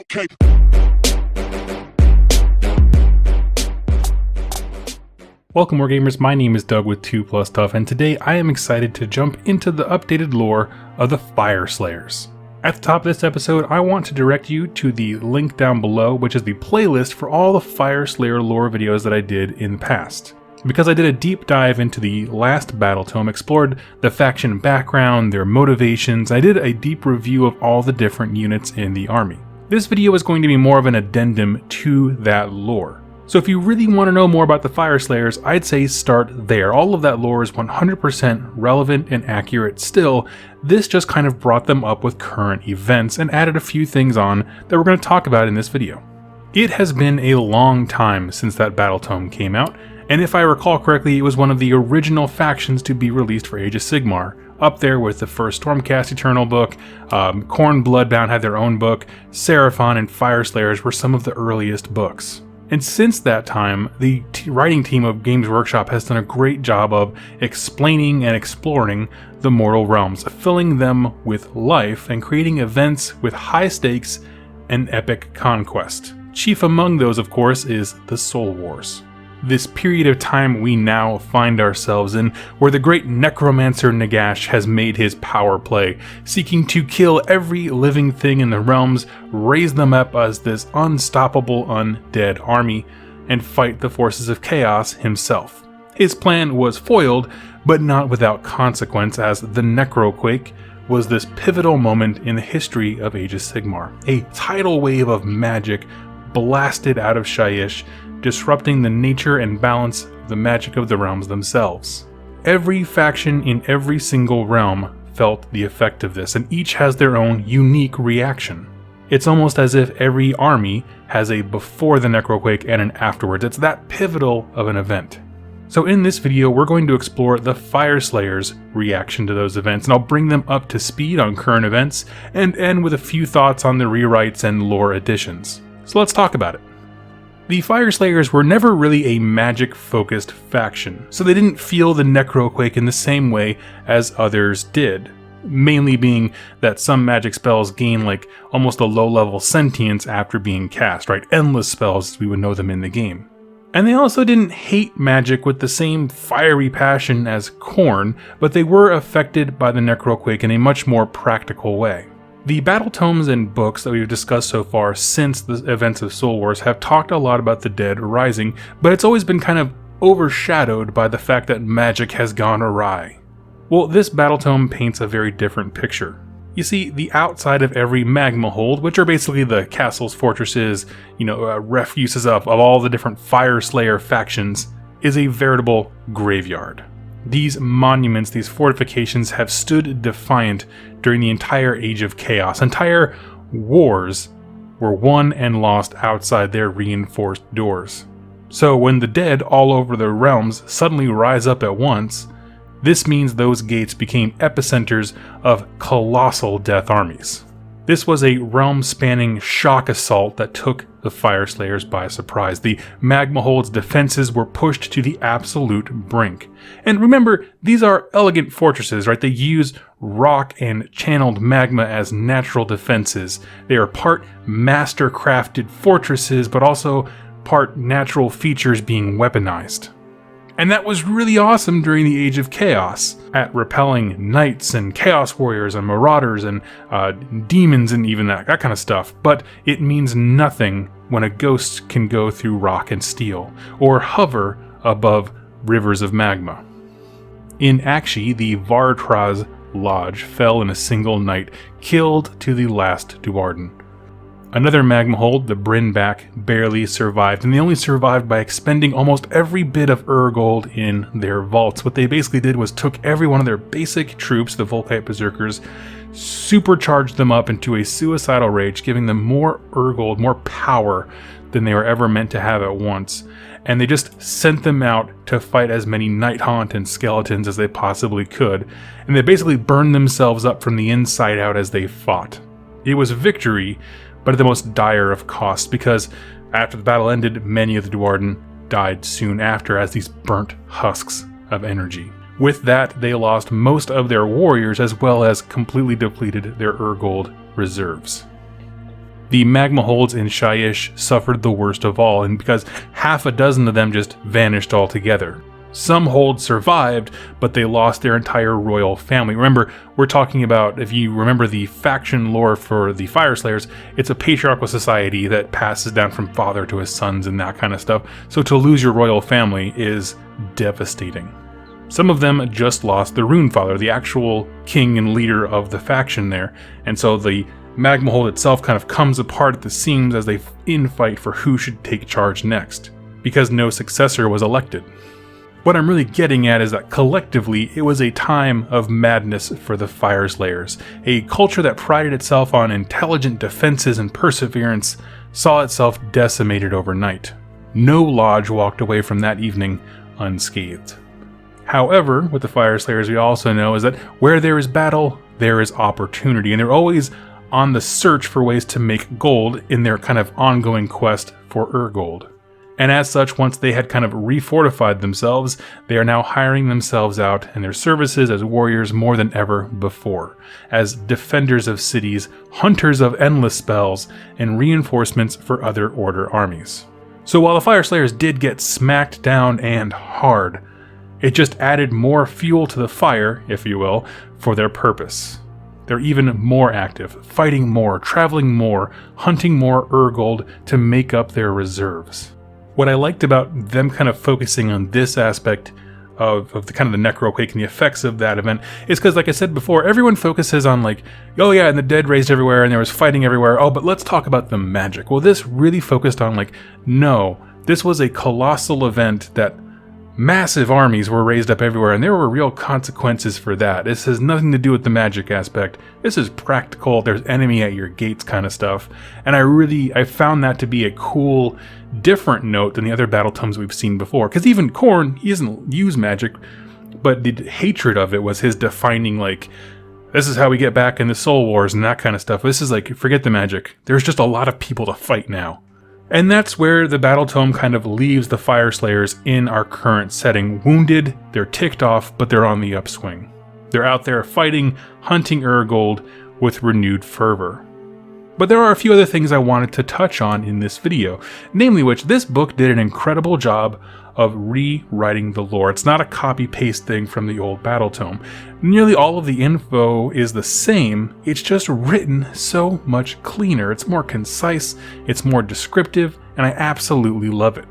Necroquake. Welcome Wargamers, my name is Doug with 2+Tough, and today I am excited to jump into the updated lore of the Fyreslayers. At the top of this episode, I want to direct you to the link down below, which is the playlist for all the Fyreslayer lore videos that I did in the past. Because I did a deep dive into the last battle tome, explored the faction background, their motivations, I did a deep review of all the different units in the army. This video is going to be more of an addendum to that lore. So if you really want to know more about the Fyreslayers, I'd say start there. All of that lore is 100% relevant and accurate still. This just kind of brought them up with current events and added a few things on that we're going to talk about in this video. It has been a long time since that battle tome came out, and if I recall correctly, it was one of the original factions to be released for Age of Sigmar, up there with the first Stormcast Eternal book. Khorne Bloodbound had their own book, Seraphon and Fyreslayers were some of the earliest books. And since that time, the writing team of Games Workshop has done a great job of explaining and exploring the mortal realms, filling them with life and creating events with high stakes and epic conquest. Chief among those, of course, is the Soul Wars. This period of time we now find ourselves in, where the great necromancer Nagash has made his power play, seeking to kill every living thing in the realms, raise them up as this unstoppable undead army, and fight the forces of chaos himself. His plan was foiled, but not without consequence, as the Necroquake was this pivotal moment in the history of Age of Sigmar. A tidal wave of magic blasted out of Shyish, disrupting the nature and balance of the magic of the realms themselves. Every faction in every single realm felt the effect of this, and each has their own unique reaction. It's almost as if every army has a before the Necroquake and an afterwards. It's that pivotal of an event. So in this video, we're going to explore the Fyreslayers' reaction to those events, and I'll bring them up to speed on current events, and end with a few thoughts on the rewrites and lore additions. So let's talk about it. The Fyreslayers were never really a magic-focused faction, so they didn't feel the Necroquake in the same way as others did. Mainly being that some magic spells gain like almost a low-level sentience after being cast, right? Endless spells as we would know them in the game. And they also didn't hate magic with the same fiery passion as Khorne, but they were affected by the Necroquake in a much more practical way. The battle tomes and books that we've discussed so far since the events of Soul Wars have talked a lot about the dead rising, but it's always been kind of overshadowed by the fact that magic has gone awry. Well, this battle tome paints a very different picture. You see, the outside of every magma hold, which are basically the castles, fortresses, refuges of all the different Fyreslayer factions, is a veritable graveyard. These monuments, these fortifications have stood defiant during the entire Age of Chaos. Entire wars were won and lost outside their reinforced doors. So when the dead all over the realms suddenly rise up at once, this means those gates became epicenters of colossal death armies. This was a realm-spanning shock assault that took the Fyreslayers by surprise. The magma hold's defenses were pushed to the absolute brink. And remember, these are elegant fortresses, right? They use rock and channeled magma as natural defenses. They are part master-crafted fortresses, but also part natural features being weaponized. And that was really awesome during the Age of Chaos, at repelling knights and chaos warriors and marauders and demons and even that kind of stuff. But it means nothing when a ghost can go through rock and steel, or hover above rivers of magma. In Akshi, the Vartraz Lodge fell in a single night, killed to the last Duarden. Another magma hold, the Brinback, barely survived, and they only survived by expending almost every bit of Urgold in their vaults. What they basically did was took every one of their basic troops, the Volkite Berserkers, supercharged them up into a suicidal rage, giving them more Urgold, more power than they were ever meant to have at once. And they just sent them out to fight as many Nighthaunt and Skeletons as they possibly could, and they basically burned themselves up from the inside out as they fought. It was victory, but at the most dire of costs, because after the battle ended, many of the Duarden died soon after as these burnt husks of energy. With that, they lost most of their warriors as well as completely depleted their Urgold reserves. the magma holds in Shyish suffered the worst of all, and because half a dozen of them just vanished altogether. Some holds survived, but they lost their entire royal family. Remember, we're talking about, if you remember the faction lore for the Fyreslayers, it's a patriarchal society that passes down from father to his sons and that kind of stuff. So to lose your royal family is devastating. Some of them just lost the Rune Father, the actual king and leader of the faction there. And so the magma hold itself kind of comes apart at the seams as they infight for who should take charge next, because no successor was elected. What I'm really getting at is that collectively, it was a time of madness for the Fyreslayers. A culture that prided itself on intelligent defenses and perseverance saw itself decimated overnight. No lodge walked away from that evening unscathed. However, with the Fyreslayers, we also know is that where there is battle, there is opportunity, and they're always on the search for ways to make gold in their kind of ongoing quest for Urgold. And as such, once they had kind of refortified themselves, they are now hiring themselves out and their services as warriors more than ever before, as defenders of cities, hunters of endless spells, and reinforcements for other Order armies. So while the Fyreslayers did get smacked down and hard, it just added more fuel to the fire, if you will, for their purpose. They're even more active, fighting more, traveling more, hunting more Urgold to make up their reserves. What I liked about them kind of focusing on this aspect of the kind of the Necroquake and the effects of that event is because, like I said before, everyone focuses on like, oh yeah, and the dead raised everywhere and there was fighting everywhere. Oh, but let's talk about the magic. Well, this really focused on like, no, this was a colossal event that massive armies were raised up everywhere, and there were real consequences for that. This has nothing to do with the magic aspect. This is practical, there's enemy at your gates kind of stuff. And I found that to be a cool, different note than the other battle tomes we've seen before. Because even Khorne, he doesn't use magic, but the hatred of it was his defining, like, this is how we get back in the Soul Wars and that kind of stuff. This is like, forget the magic. There's just a lot of people to fight now. And that's where the battle tome kind of leaves the Fyreslayers in our current setting. Wounded, they're ticked off, but they're on the upswing. They're out there fighting, hunting Urgold with renewed fervor. But there are a few other things I wanted to touch on in this video, namely which this book did an incredible job of rewriting the lore. It's not a copy-paste thing from the old battle tome. Nearly all of the info is the same, it's just written so much cleaner. It's more concise, it's more descriptive, and I absolutely love it.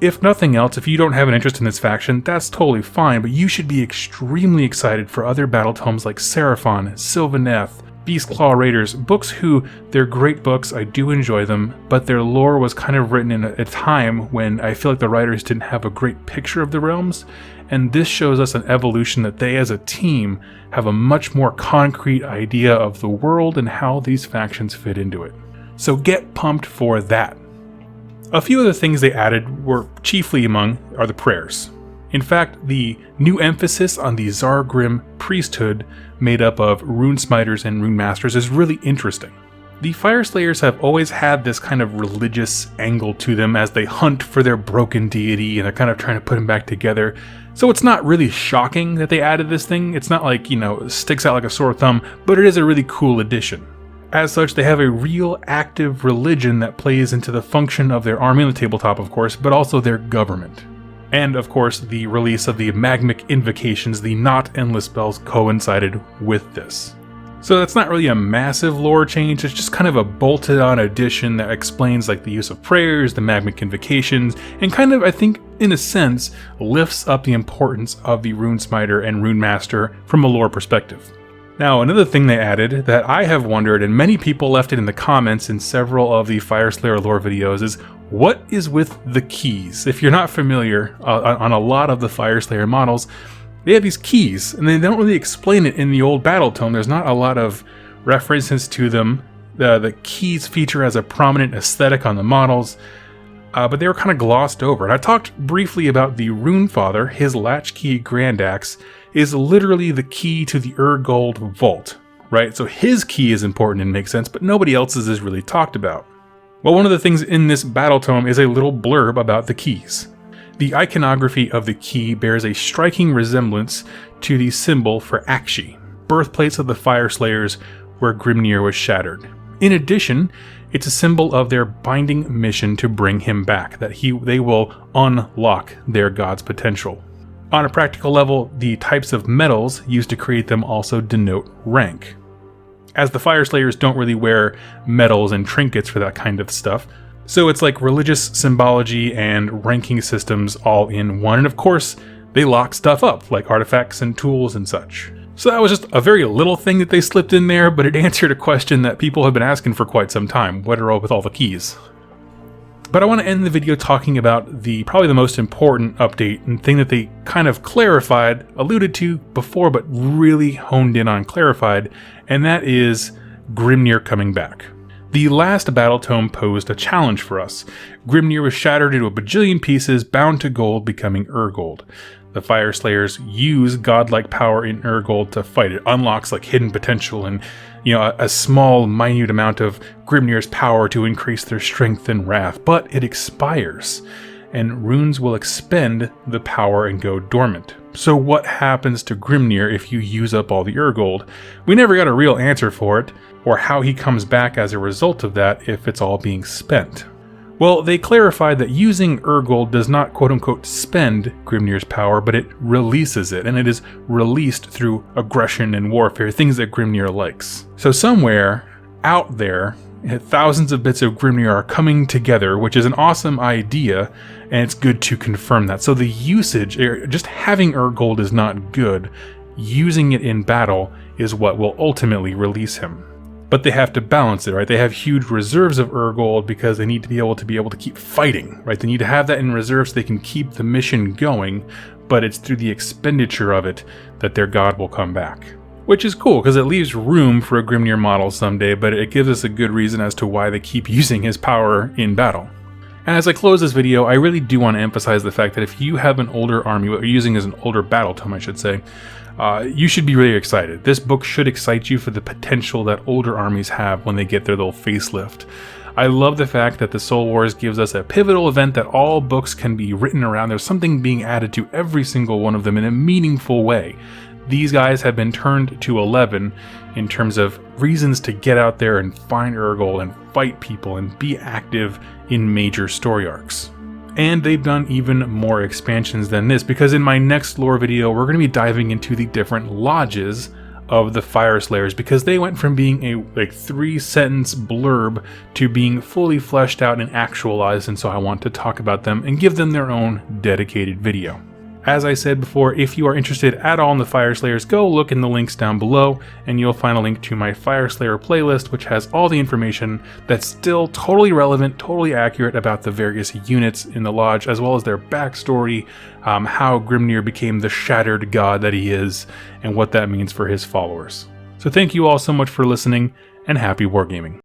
If nothing else, if you don't have an interest in this faction, that's totally fine, but you should be extremely excited for other battle tomes like Seraphon, Sylvaneth, Beastclaw Raiders, books who, they're great books, I do enjoy them, but their lore was kind of written in a time when I feel like the writers didn't have a great picture of the realms, and this shows us an evolution that they as a team have a much more concrete idea of the world and how these factions fit into it. So get pumped for that. A few other things they added were chiefly among are the prayers. In fact, the new emphasis on the Zargrim priesthood made up of rune smiters and rune masters is really interesting. The Fyreslayers have always had this kind of religious angle to them as they hunt for their broken deity and they're kind of trying to put him back together. So it's not really shocking that they added this thing. It's not like, sticks out like a sore thumb, but it is a really cool addition. As such, they have a real active religion that plays into the function of their army on the tabletop, of course, but also their government. And of course, the release of the Magmic Invocations, the not endless spells, coincided with this. So that's not really a massive lore change, it's just kind of a bolted on addition that explains like the use of prayers, the Magmic Invocations, and kind of, I think, in a sense, lifts up the importance of the Rune Smiter and Rune Master from a lore perspective. Now, another thing they added that I have wondered, and many people left it in the comments in several of the Fyreslayer lore videos, is what is with the keys? If you're not familiar, on a lot of the Fyreslayer models, they have these keys, and they don't really explain it in the old battle tome. There's not a lot of references to them. The keys feature as a prominent aesthetic on the models, but they were kind of glossed over. And I talked briefly about the Rune Father. His latchkey Grand Axe is literally the key to the Urgold vault, right? So his key is important and makes sense, but nobody else's is really talked about. Well, one of the things in this battle tome is a little blurb about the keys. The iconography of the key bears a striking resemblance to the symbol for Akshi, birthplace of the Fyreslayers where Grimnir was shattered. In addition, It's a symbol of their binding mission to bring him back, that they will unlock their god's potential. On a practical level, the types of metals used to create them also denote rank. As the Fyreslayers don't really wear medals and trinkets for that kind of stuff, so it's like religious symbology and ranking systems all in one, and of course, they lock stuff up, like artifacts and tools and such. So that was just a very little thing that they slipped in there, but it answered a question that people have been asking for quite some time. What are with all the keys? But I want to end the video talking about probably the most important update and thing that they kind of clarified, alluded to before, but really honed in on clarified, and that is Grimnir coming back. The last battle tome posed a challenge for us. Grimnir was shattered into a bajillion pieces, bound to gold, becoming Urgold. The Fyreslayers use godlike power in Urgold to fight. It unlocks like hidden potential and, a small, minute amount of Grimnir's power to increase their strength and wrath, but it expires, and runes will expend the power and go dormant. So what happens to Grimnir if you use up all the Urgold? We never got a real answer for it, or how he comes back as a result of that if it's all being spent. Well, they clarified that using Urgold does not quote-unquote spend Grimnir's power, but it releases it, and it is released through aggression and warfare, things that Grimnir likes. So somewhere out there, thousands of bits of Grimnir are coming together, which is an awesome idea, and it's good to confirm that. So the usage, just having Urgold is not good. Using it in battle is what will ultimately release him. But they have to balance it, right? They have huge reserves of Urgold because they need to be able to keep fighting, right? They need to have that in reserve so they can keep the mission going, but it's through the expenditure of it that their god will come back. Which is cool, because it leaves room for a Grimnir model someday, but it gives us a good reason as to why they keep using his power in battle. And as I close this video, I really do want to emphasize the fact that if you have an older army, what you're using as an older battle tome, I should say, you should be really excited. This book should excite you for the potential that older armies have when they get their little facelift. I love the fact that the Soul Wars gives us a pivotal event that all books can be written around. There's something being added to every single one of them in a meaningful way. These guys have been turned to 11 in terms of reasons to get out there and find Urgold and fight people and be active in major story arcs. And they've done even more expansions than this, because in my next lore video, we're going to be diving into the different lodges of the Fyreslayers, because they went from being a 3-sentence blurb to being fully fleshed out and actualized, and so I want to talk about them and give them their own dedicated video. As I said before, if you are interested at all in the Fyreslayers, go look in the links down below, and you'll find a link to my Fyreslayer playlist, which has all the information that's still totally relevant, totally accurate about the various units in the lodge, as well as their backstory, how Grimnir became the shattered god that he is, and what that means for his followers. So thank you all so much for listening, and happy wargaming.